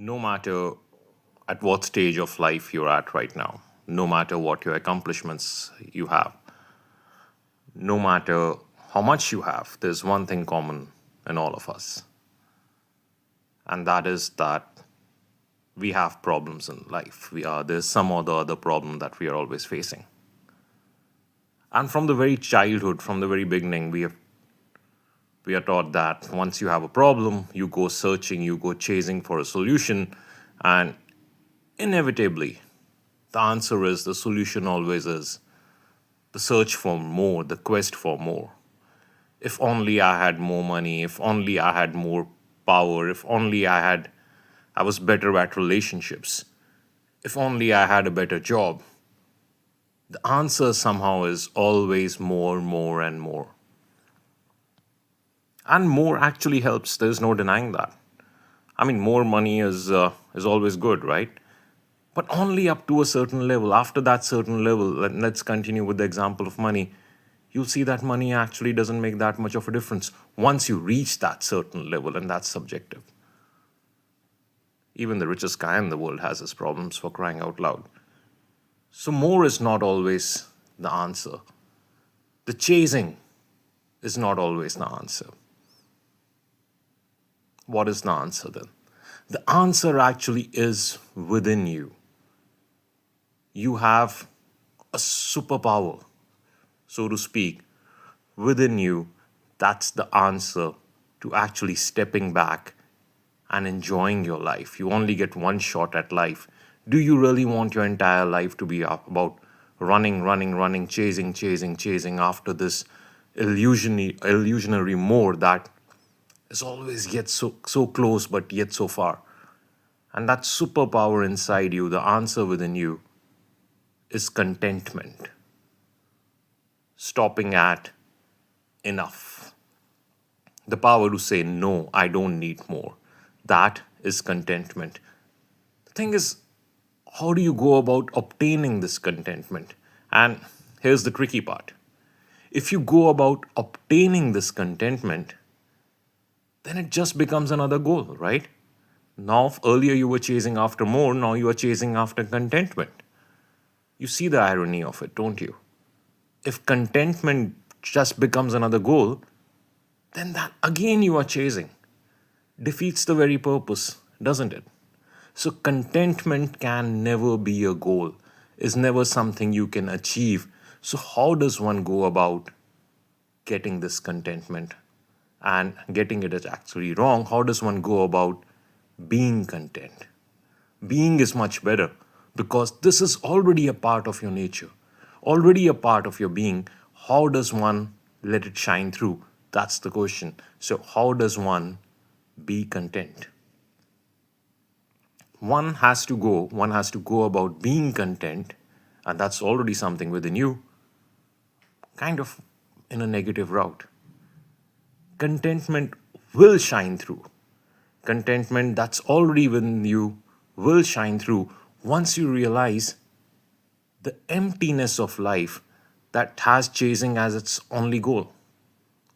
No matter at what stage of life you're at right now, no matter what your accomplishments you have, no matter how much you have, there's one thing common in all of us, and that is that we have problems in life. There's some or the other problem that we are always facing. And from the very childhood, from the very beginning, we are taught that once you have a problem, you go searching, you go chasing for a solution, and inevitably, the answer is the solution always is the search for more, the quest for more. If only I had more money, if only I had more power, if only I was better at relationships, if only I had a better job. The answer somehow is always more, more, and more. And more actually helps. There's no denying that. I mean, more money is always good, right? But only up to a certain level. After that certain level, let's continue with the example of money. You'll see that money actually doesn't make that much of a difference once you reach that certain level, and that's subjective. Even the richest guy in the world has his problems, for crying out loud. So, more is not always the answer. The chasing is not always the answer. What is the answer then? The answer actually is within you. You have a superpower, so to speak, within you. That's the answer to actually stepping back and enjoying your life. You only get one shot at life. Do you really want your entire life to be about running, running, running, chasing, chasing, chasing after this illusionary more that is always yet so close but yet so far? And that superpower inside you, the answer within you, is contentment. Stopping at enough. The power to say, no, I don't need more. That is contentment. The thing is, how do you go about obtaining this contentment? And here's the tricky part. If you go about obtaining this contentment, then it just becomes another goal, right? Now, if earlier you were chasing after more, now you are chasing after contentment. You see the irony of it, don't you? If contentment just becomes another goal, then that again you are chasing. Defeats the very purpose, doesn't it? So, contentment can never be a goal, is never something you can achieve. So, how does one go about getting this contentment? And getting it is actually wrong. How does one go about being content? Being is much better because this is already a part of your nature, already a part of your being. How does one let it shine through? That's the question. So, how does one be content? One has to go about being content, and that's already something within you, kind of in a negative route. Contentment will shine through. Contentment that's already within you will shine through once you realize the emptiness of life that has chasing as its only goal.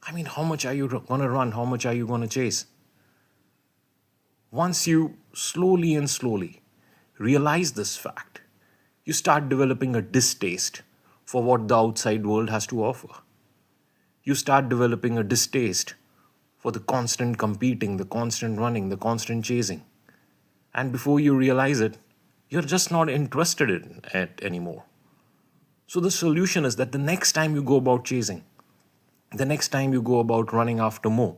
I mean, how much are you going to run? How much are you going to chase? Once you slowly realize this fact, you start developing a distaste for what the outside world has to offer. You start developing a distaste for the constant competing, the constant running, the constant chasing. And before you realize it, you're just not interested in it anymore. So the solution is that the next time you go about chasing, the next time you go about running after more,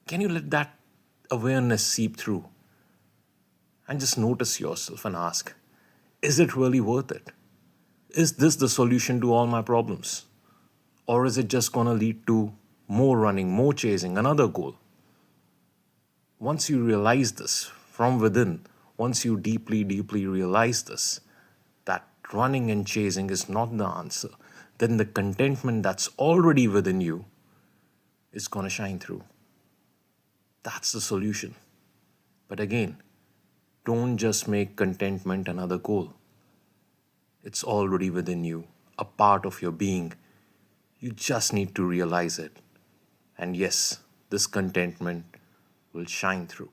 can you let that awareness seep through and just notice yourself and ask, is it really worth it? Is this the solution to all my problems? Or is it just going to lead to more running, more chasing, another goal? Once you realize this from within, once you deeply realize this, that running and chasing is not the answer, then the contentment that's already within you is going to shine through. That's the solution. But again, don't just make contentment another goal. It's already within you, a part of your being. You just need to realize it. And yes, this contentment will shine through.